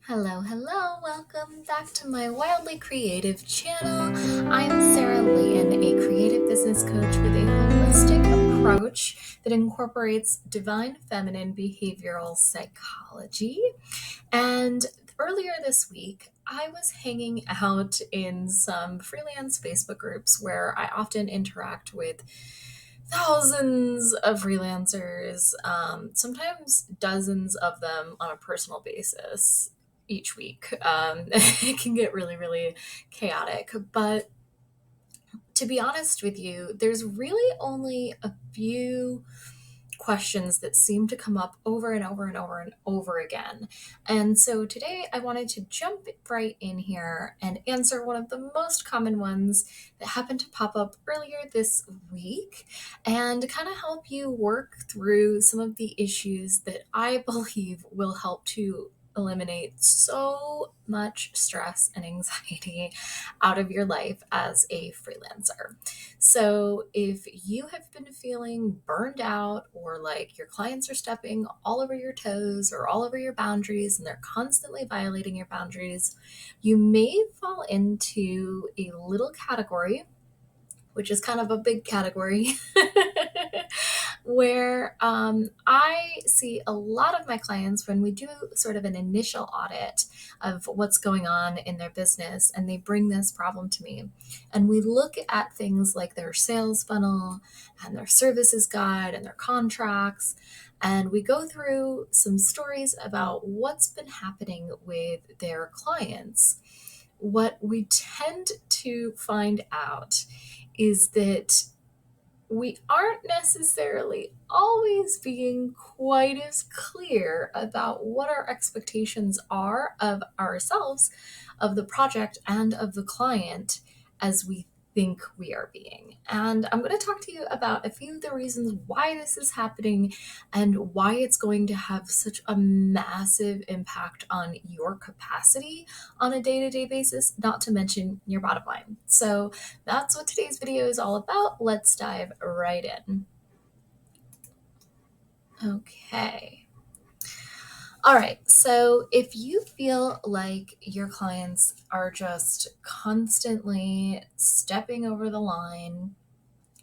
Hello, welcome back to my wildly creative channel. I'm Sarah Lynn, a creative business coach with a holistic approach that incorporates divine feminine behavioral psychology. And earlier this week, I was hanging out in some freelance Facebook groups where I often interact with thousands of freelancers, sometimes dozens of them on a personal basis each week. It can get really, really chaotic. But to be honest with you, there's really only a few questions that seem to come up over and over and over and over again. And so today I wanted to jump right in here and answer one of the most common ones that happened to pop up earlier this week and kind of help you work through some of the issues that I believe will help to eliminate so much stress and anxiety out of your life as a freelancer. So, if you have been feeling burned out or like your clients are stepping all over your toes or all over your boundaries and they're constantly violating your boundaries, you may fall into a little category, which is kind of a big category, where I see a lot of my clients when we do sort of an initial audit of what's going on in their business and they bring this problem to me. And we look at things like their sales funnel and their services guide and their contracts. And we go through some stories about what's been happening with their clients. What we tend to find out is that we aren't necessarily always being quite as clear about what our expectations are of ourselves, of the project, and of the client as we think we are being. And I'm going to talk to you about a few of the reasons why this is happening and why it's going to have such a massive impact on your capacity on a day to day basis, not to mention your bottom line. So, that's what today's video is all about. Let's dive right in. Okay. All right. So if you feel like your clients are just constantly stepping over the line,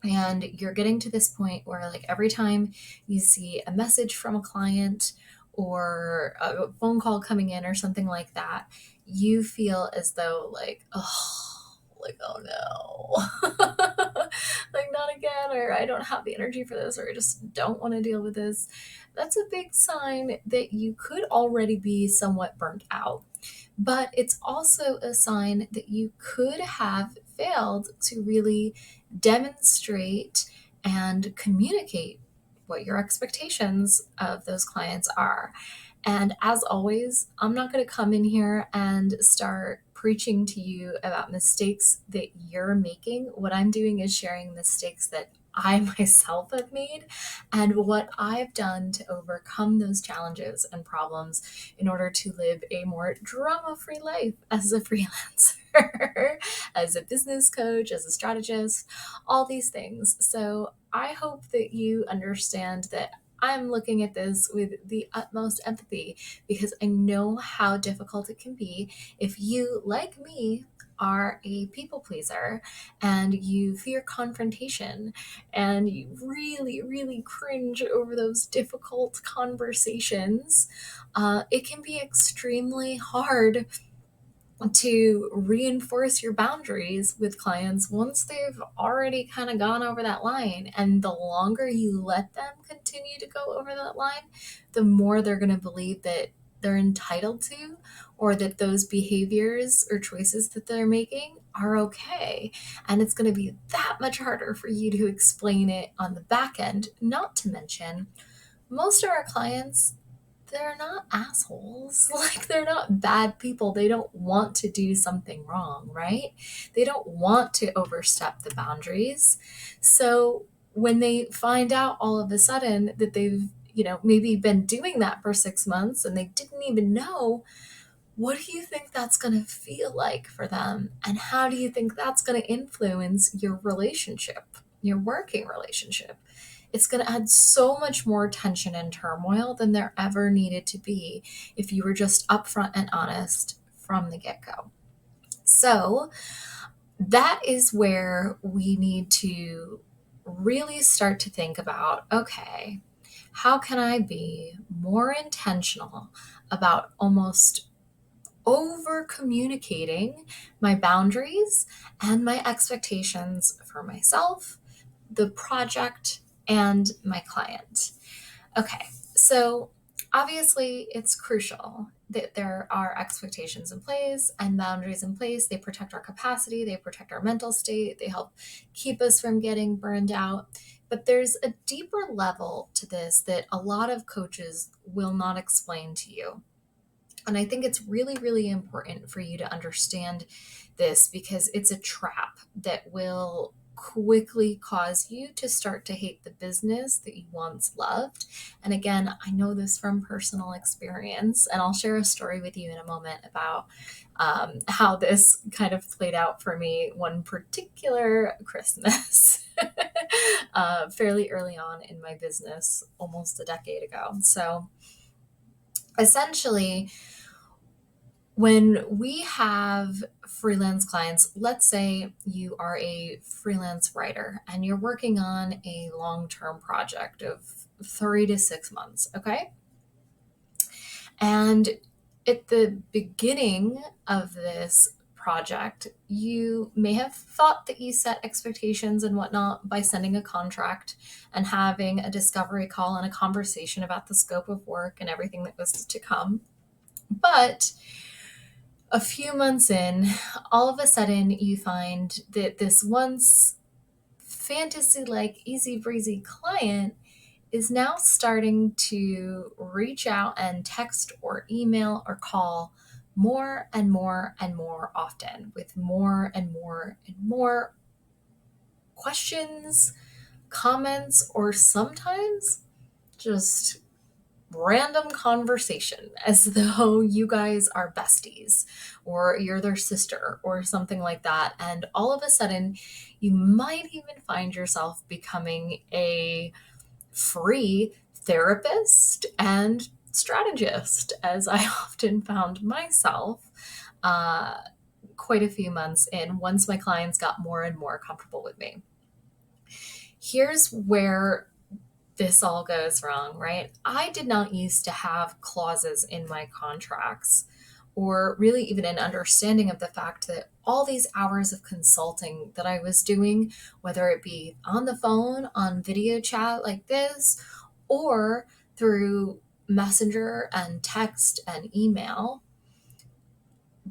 and you're getting to this point where, like, every time you see a message from a client or a phone call coming in or something like that, you feel as though, oh no, like, not again, or I don't have the energy for this, or I just don't want to deal with this. That's a big sign that you could already be somewhat burnt out. But it's also a sign that you could have failed to really demonstrate and communicate what your expectations of those clients are. And as always, I'm not going to come in here and start preaching to you about mistakes that you're making. What I'm doing is sharing mistakes that I myself have made and what I've done to overcome those challenges and problems in order to live a more drama free life as a freelancer, as a business coach, as a strategist, all these things. So I hope that you understand that I'm looking at this with the utmost empathy because I know how difficult it can be if you, like me, are a people pleaser and you fear confrontation and you really, really cringe over those difficult conversations. It can be extremely hard to reinforce your boundaries with clients once they've already kind of gone over that line. And the longer you let them continue to go over that line, the more they're going to believe that they're entitled to, or that those behaviors or choices that they're making are okay. And it's going to be that much harder for you to explain it on the back end, not to mention most of our clients, they're not assholes. Like, they're not bad people. They don't want to do something wrong, right? They don't want to overstep the boundaries. So when they find out all of a sudden that they've, maybe been doing that for 6 months and they didn't even know, what do you think that's going to feel like for them? And how do you think that's going to influence your relationship, your working relationship? It's going to add so much more tension and turmoil than there ever needed to be if you were just upfront and honest from the get-go. So that is where we need to really start to think about, okay, how can I be more intentional about almost over communicating my boundaries and my expectations for myself, the project, and my client? Okay, so obviously it's crucial that there are expectations in place and boundaries in place. They protect our capacity, they protect our mental state, they help keep us from getting burned out. But there's a deeper level to this that a lot of coaches will not explain to you. And I think it's really, really important for you to understand this because it's a trap that will quickly cause you to start to hate the business that you once loved. And again, I know this from personal experience, and I'll share a story with you in a moment about how this kind of played out for me one particular Christmas, fairly early on in my business, almost a decade ago. So essentially, when we have freelance clients, let's say you are a freelance writer and you're working on a long-term project of 3 to 6 months, okay? And at the beginning of this project, you may have thought that you set expectations and whatnot by sending a contract and having a discovery call and a conversation about the scope of work and everything that was to come. But a few months in, all of a sudden you find that this once fantasy-like easy breezy client is now starting to reach out and text or email or call more and more and more often with more and more and more questions, comments, or sometimes just random conversation as though you guys are besties or you're their sister or something like that. And all of a sudden, you might even find yourself becoming a free therapist and strategist, as I often found myself quite a few months in once my clients got more and more comfortable with me. Here's where this all goes wrong, right? I did not used to have clauses in my contracts or really even an understanding of the fact that all these hours of consulting that I was doing, whether it be on the phone, on video chat like this, or through messenger and text and email,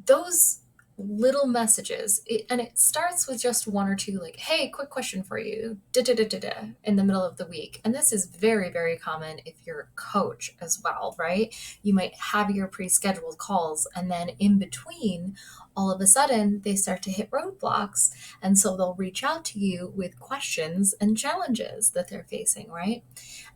those little messages, and it starts with just one or two, like, hey, quick question for you, in the middle of the week. And this is very, very common if you're a coach as well, right? You might have your pre-scheduled calls, and then in between, all of a sudden, they start to hit roadblocks. And so they'll reach out to you with questions and challenges that they're facing, right?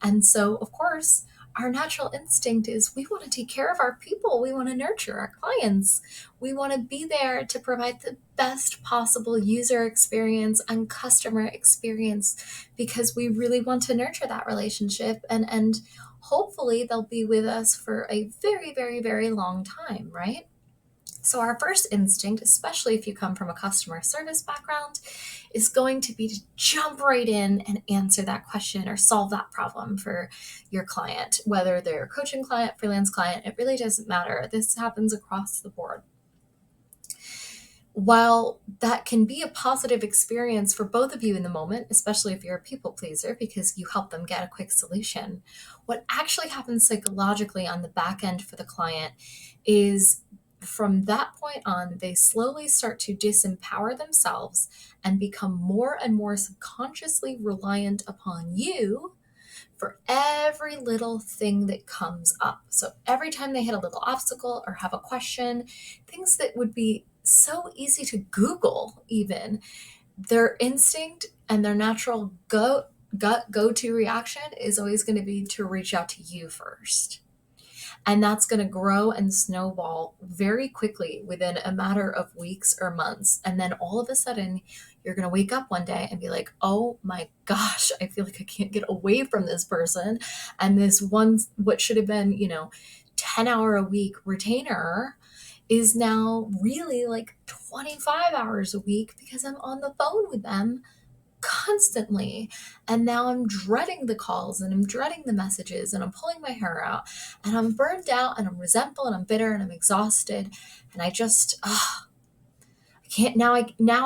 And so, of course, our natural instinct is we want to take care of our people. We want to nurture our clients. We want to be there to provide the best possible user experience and customer experience because we really want to nurture that relationship and hopefully they'll be with us for a very, very, very long time, right? So our first instinct, especially if you come from a customer service background, is going to be to jump right in and answer that question or solve that problem for your client, whether they're a coaching client, freelance client, it really doesn't matter. This happens across the board. While that can be a positive experience for both of you in the moment, especially if you're a people pleaser because you help them get a quick solution, what actually happens psychologically on the back end for the client is from that point on, they slowly start to disempower themselves and become more and more subconsciously reliant upon you for every little thing that comes up. So every time they hit a little obstacle or have a question, things that would be so easy to Google even, their instinct and their natural go-to reaction is always going to be to reach out to you first. And that's going to grow and snowball very quickly within a matter of weeks or months. And then all of a sudden, you're going to wake up one day and be like, oh my gosh, I feel like I can't get away from this person. And this one, what should have been, 10-hour a week retainer is now really like 25 hours a week because I'm on the phone with them constantly. And now I'm dreading the calls and I'm dreading the messages and I'm pulling my hair out and I'm burned out and I'm resentful and I'm bitter and I'm exhausted. And I just, can't now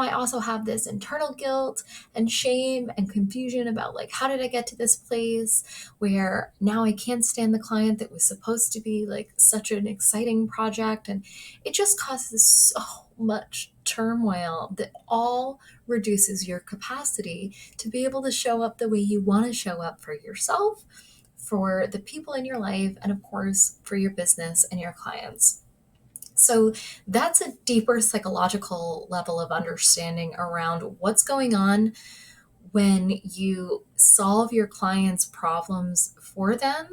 I also have this internal guilt and shame and confusion about like, how did I get to this place where now I can't stand the client that was supposed to be like such an exciting project. And it just causes so much turmoil that all reduces your capacity to be able to show up the way you want to show up for yourself, for the people in your life, and of course for your business and your clients. So that's a deeper psychological level of understanding around what's going on when you solve your clients' problems for them,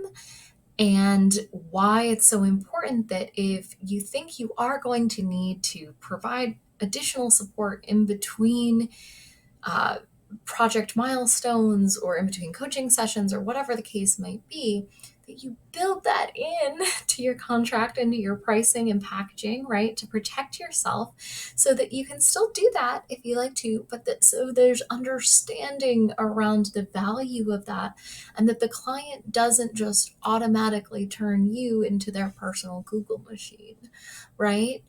and why it's so important that if you think you are going to need to provide additional support in between uh, project milestones or in between coaching sessions or whatever the case might be, that you build that in to your contract, into your pricing and packaging, right? To protect yourself so that you can still do that if you like to, but that so there's understanding around the value of that, and that the client doesn't just automatically turn you into their personal Google machine, right?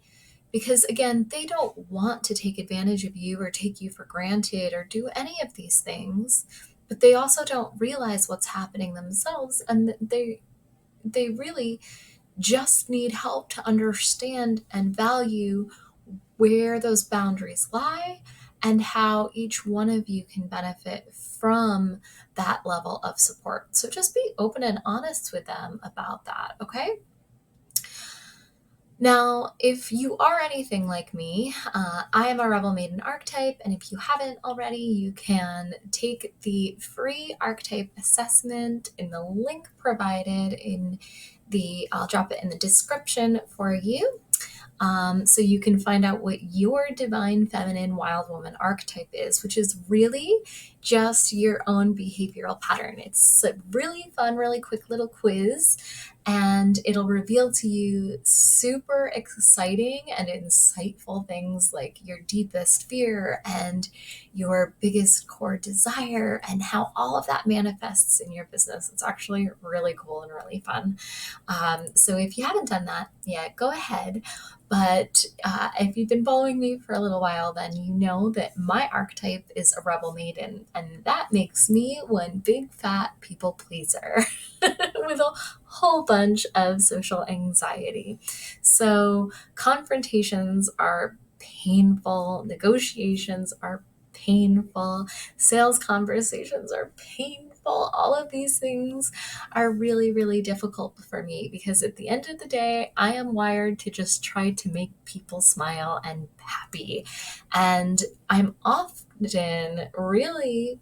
Because again, they don't want to take advantage of you or take you for granted or do any of these things, but they also don't realize what's happening themselves, and that they really just need help to understand and value where those boundaries lie and how each one of you can benefit from that level of support. So just be open and honest with them about that, okay? Now, if you are anything like me, I am a Rebel Maiden archetype, and if you haven't already, you can take the free archetype assessment in the link provided I'll drop it in the description for you. So you can find out what your divine feminine wild woman archetype is, which is really just your own behavioral pattern. It's a really fun, really quick little quiz, and it'll reveal to you super exciting and insightful things like your deepest fear and your biggest core desire and how all of that manifests in your business. It's actually really cool and really fun. So if you haven't done that yet, go ahead. But if you've been following me for a little while, then you know that my archetype is a rebel maiden, and that makes me one big fat people pleaser with a whole bunch of social anxiety. So confrontations are painful, negotiations are painful, sales conversations are painful. All of these things are really, really difficult for me because at the end of the day, I am wired to just try to make people smile and happy. And I'm often really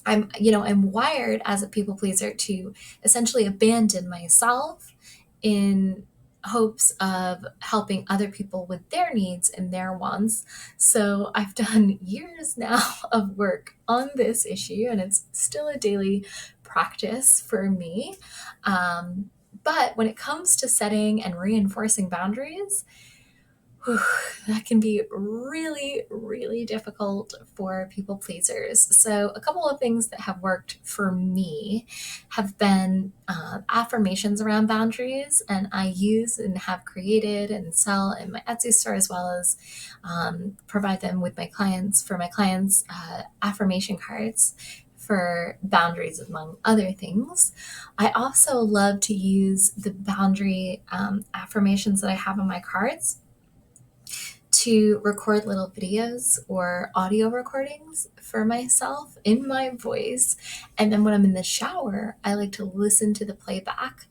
I'm wired as a people pleaser to essentially abandon myself in hopes of helping other people with their needs and their wants. So I've done years now of work on this issue, and it's still a daily practice for me. But when it comes to setting and reinforcing boundaries, that can be really, really difficult for people pleasers. So a couple of things that have worked for me have been affirmations around boundaries, and I use and have created and sell in my Etsy store, as well as provide them with my clients, affirmation cards for boundaries, among other things. I also love to use the boundary affirmations that I have on my cards to record little videos or audio recordings for myself in my voice. And then when I'm in the shower, I like to listen to the playback.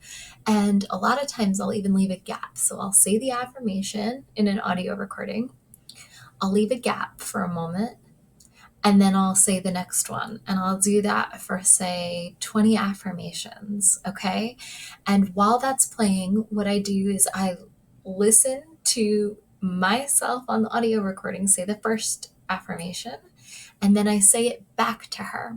And a lot of times I'll even leave a gap. So I'll say the affirmation in an audio recording. I'll leave a gap for a moment. And then I'll say the next one, and I'll do that for, say, 20 affirmations. Okay. And while that's playing, what I do is I listen to myself on the audio recording say the first affirmation, and then I say it back to her,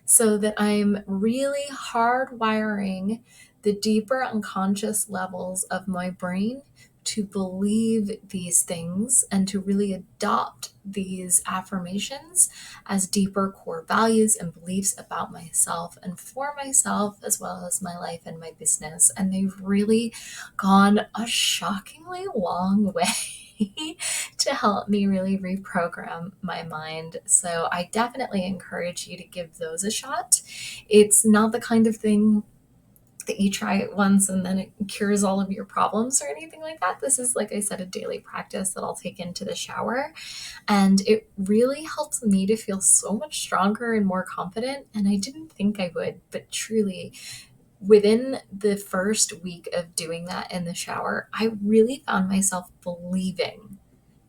so that I'm really hardwiring the deeper unconscious levels of my brain to believe these things and to really adopt these affirmations as deeper core values and beliefs about myself and for myself, as well as my life and my business. And they've really gone a shockingly long way to help me really reprogram my mind. So I definitely encourage you to give those a shot. It's not the kind of thing that you try it once and then it cures all of your problems or anything like that. This is, like I said, a daily practice that I'll take into the shower. And it really helps me to feel so much stronger and more confident. And I didn't think I would, but truly, within the first week of doing that in the shower, I really found myself believing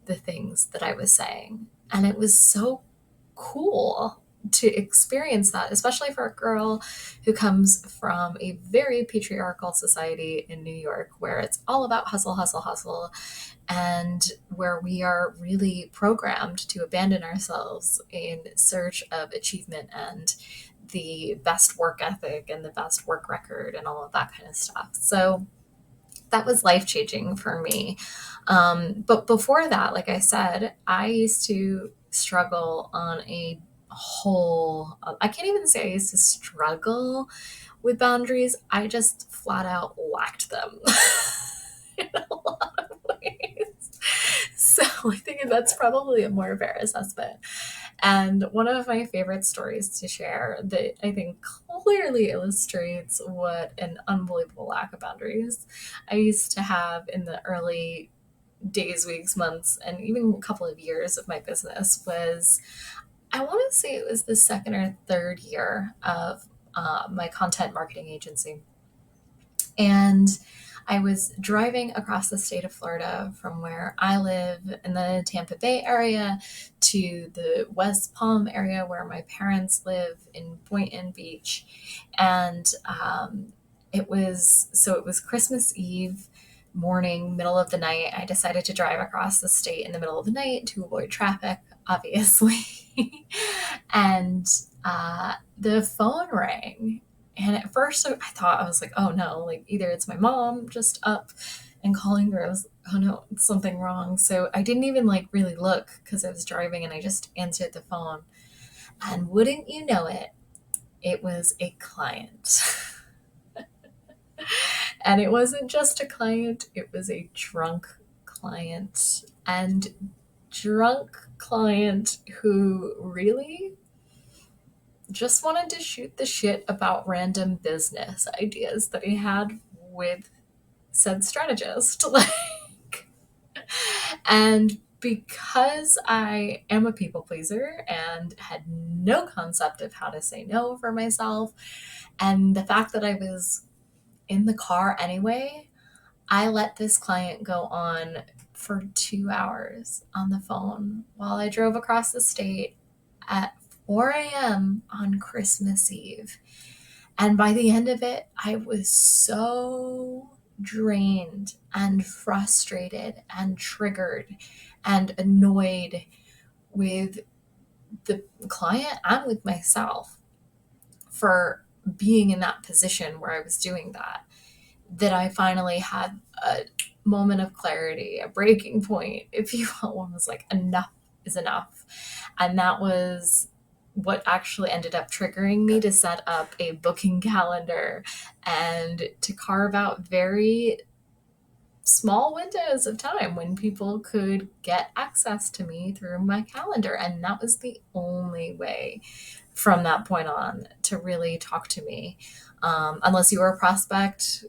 the things that I was saying. And it was so cool to experience that, especially for a girl who comes from a very patriarchal society in New York where it's all about hustle, hustle, hustle, and where we are really programmed to abandon ourselves in search of achievement and the best work ethic and the best work record and all of that kind of stuff. So that was life changing for me. But before that, like I said, I used to struggle on a whole, I can't even say I used to struggle with boundaries. I just flat out lacked them in a lot of ways. So I think that's probably a more fair assessment. And one of my favorite stories to share that I think clearly illustrates what an unbelievable lack of boundaries I used to have in the early days, weeks, months, and even a couple of years of my business was, I want to say it was the second or third year of my content marketing agency. And I was driving across the state of Florida from where I live in the Tampa Bay area to the West Palm area where my parents live in Boynton Beach. And it was Christmas Eve morning, middle of the night. I decided to drive across the state in the middle of the night to avoid traffic, obviously. And the phone rang. And at first I thought, I was like, oh no, like either it's my mom just up and calling, or I was, oh no, it's something wrong. So I didn't even like really look because I was driving, and I just answered the phone. And wouldn't you know it, it was a client. And it wasn't just a client, it was a drunk client. And drunk client who really just wanted to shoot the shit about random business ideas that he had with said strategist. Like, and because I am a people pleaser and had no concept of how to say no for myself, and the fact that I was in the car anyway, I let this client go on for 2 hours on the phone while I drove across the state at 4 a.m. on Christmas Eve. And by the end of it, I was so drained and frustrated and triggered and annoyed with the client and with myself for being in that position where I was doing that, that I finally had a moment of clarity, a breaking point, if you will, one was like, enough is enough. And that was what actually ended up triggering me to set up a booking calendar and to carve out very small windows of time when people could get access to me through my calendar. And that was the only way from that point on to really talk to me. Unless you were a prospect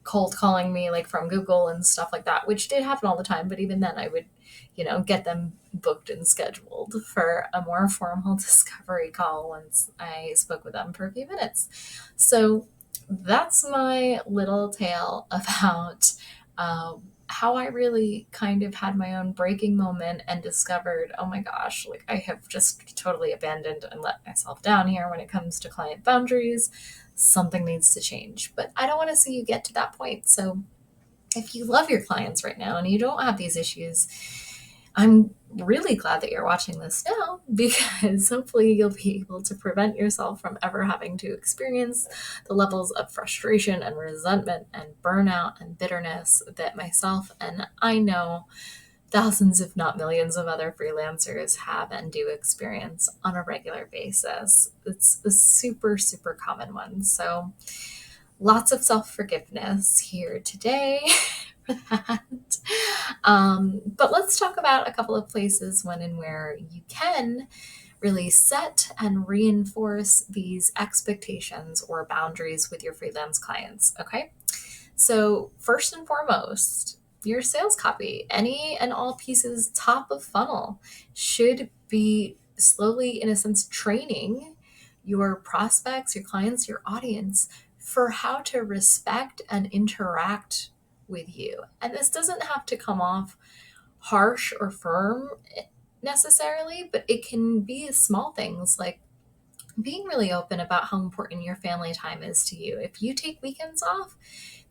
cold calling me like from Google and stuff like that, which did happen all the time. But even then I would, get them booked and scheduled for a more formal discovery call once I spoke with them for a few minutes. So that's my little tale about how I really kind of had my own breaking moment and discovered, oh my gosh, like I have just totally abandoned and let myself down here when it comes to client boundaries. Something needs to change. But I don't want to see you get to that point. So if you love your clients right now and you don't have these issues, I'm really glad that you're watching this now, because hopefully you'll be able to prevent yourself from ever having to experience the levels of frustration and resentment and burnout and bitterness that myself and I know thousands, if not millions, of other freelancers have and do experience on a regular basis. It's a super, super common one. So lots of self forgiveness here today for that. But let's talk about a couple of places when and where you can really set and reinforce these expectations or boundaries with your freelance clients. Okay. So, first and foremost, your sales copy, any and all pieces top of funnel, should be slowly, in a sense, training your prospects, your clients, your audience for how to respect and interact with you. And this doesn't have to come off harsh or firm necessarily, but it can be small things like being really open about how important your family time is to you. If you take weekends off,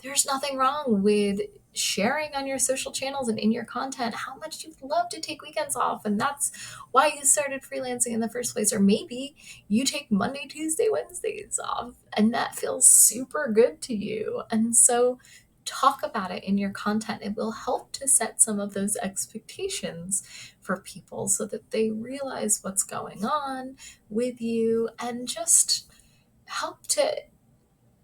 there's nothing wrong with sharing on your social channels and in your content how much you'd love to take weekends off. And that's why you started freelancing in the first place. Or maybe you take Monday, Tuesday, Wednesdays off, and that feels super good to you. And so talk about it in your content. It will help to set some of those expectations for people so that they realize what's going on with you and just help to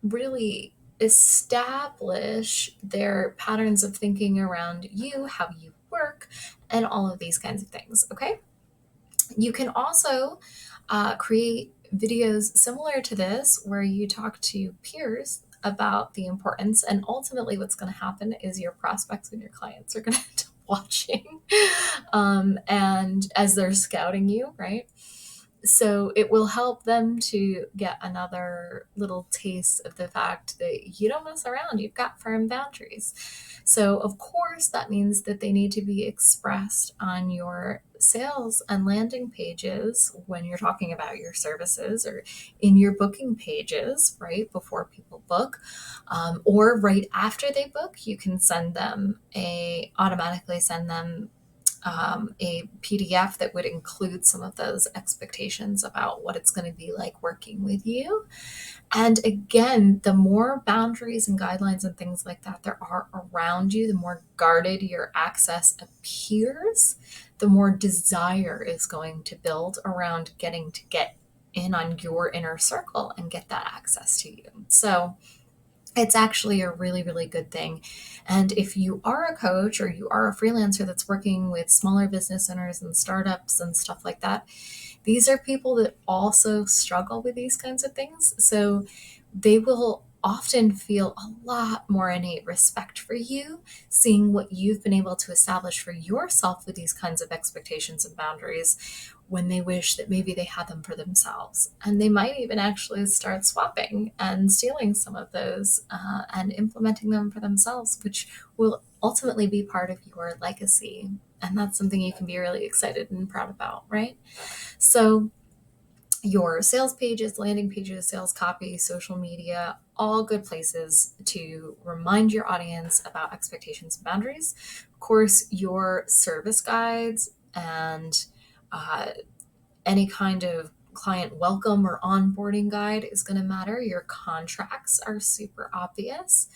really establish their patterns of thinking around you, how you work, and all of these kinds of things. Okay. You can also create videos similar to this where you talk to peers about the importance, and ultimately what's going to happen is your prospects and your clients are going to end up watching and as they're scouting you, right? So it will help them to get another little taste of the fact that you don't mess around, you've got firm boundaries. So, of course, that means that they need to be expressed on your sales and landing pages when you're talking about your services, or in your booking pages, right before people book, or right after they book. You can automatically send them a PDF that would include some of those expectations about what it's going to be like working with you. And again, the more boundaries and guidelines and things like that there are around you, the more guarded your access appears, the more desire is going to build around getting to get in on your inner circle and get that access to you. So it's actually a really, really good thing. And if you are a coach or you are a freelancer that's working with smaller business owners and startups and stuff like that, these are people that also struggle with these kinds of things. So they will often feel a lot more innate respect for you, seeing what you've been able to establish for yourself with these kinds of expectations and boundaries, when they wish that maybe they had them for themselves. And they might even actually start swapping and stealing some of those and implementing them for themselves, which will ultimately be part of your legacy. And that's something you can be really excited and proud about, right? So your sales pages, landing pages, sales copy, social media, all good places to remind your audience about expectations and boundaries. Of course, your service guides and any kind of client welcome or onboarding guide is going to matter. Your contracts are super obvious,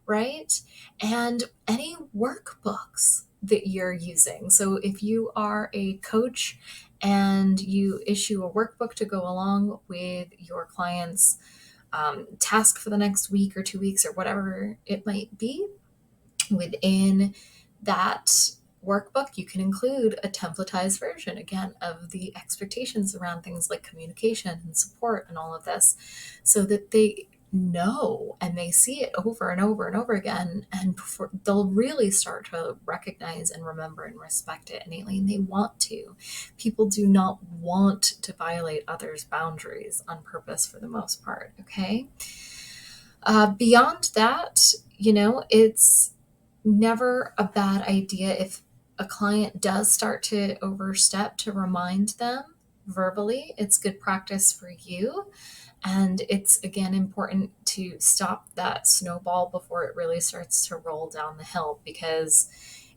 right? And any workbooks that you're using. So if you are a coach and you issue a workbook to go along with your client's task for the next week or 2 weeks or whatever it might be, within that workbook, you can include a templatized version, again, of the expectations around things like communication and support and all of this, so that they know and they see it over and over and over again. And before, they'll really start to recognize and remember and respect it innately. And they want to. People do not want to violate others' boundaries on purpose for the most part. Okay. Beyond that, it's never a bad idea if a client does start to overstep to remind them verbally. It's good practice for you. And it's again important to stop that snowball before it really starts to roll down the hill, because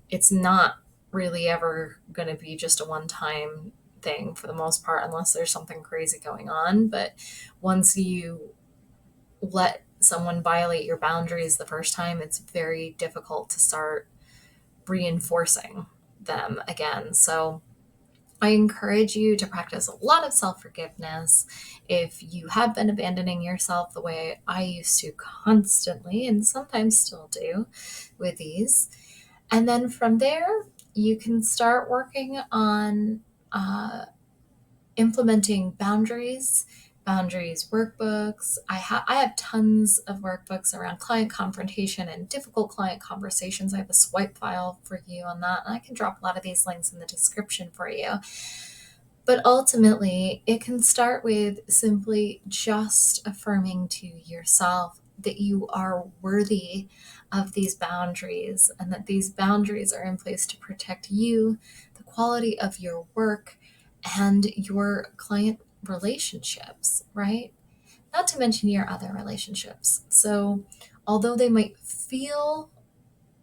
it's not really ever going to be just a one time thing for the most part, unless there's something crazy going on. But once you let someone violate your boundaries the first time, it's very difficult to start reinforcing them again. So I encourage you to practice a lot of self forgiveness. If you have been abandoning yourself the way I used to constantly, and sometimes still do with these, and then from there, you can start working on implementing boundaries workbooks. I have tons of workbooks around client confrontation and difficult client conversations. I have a swipe file for you on that, and I can drop a lot of these links in the description for you. But ultimately, it can start with simply just affirming to yourself that you are worthy of these boundaries, and that these boundaries are in place to protect you, the quality of your work, and your client relationships, right? Not to mention your other relationships. So, although they might feel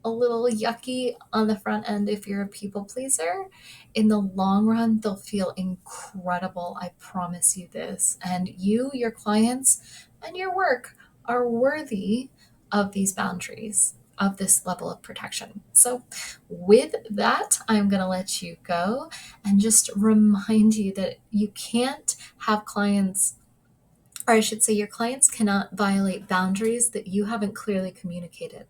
a little yucky on the front end if you're a people pleaser, in the long run, they'll feel incredible. I promise you this. And you, your clients, and your work are worthy of these boundaries, of this level of protection. So, with that, I'm going to let you go and just remind you that you can't have clients, or I should say, your clients cannot violate boundaries that you haven't clearly communicated.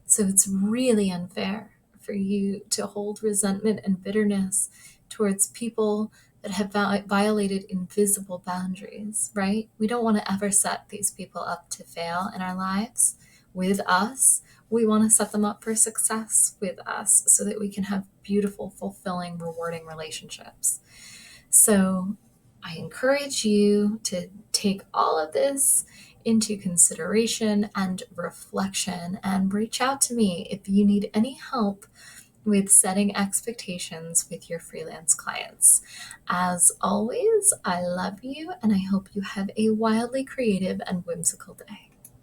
So it's really unfair for you to hold resentment and bitterness towards people that have violated invisible boundaries, right? We don't want to ever set these people up to fail in our lives with us. We want to set them up for success with us so that we can have beautiful, fulfilling, rewarding relationships. So I encourage you to take all of this into consideration and reflection, and reach out to me if you need any help with setting expectations with your freelance clients. As always, I love you, and I hope you have a wildly creative and whimsical day.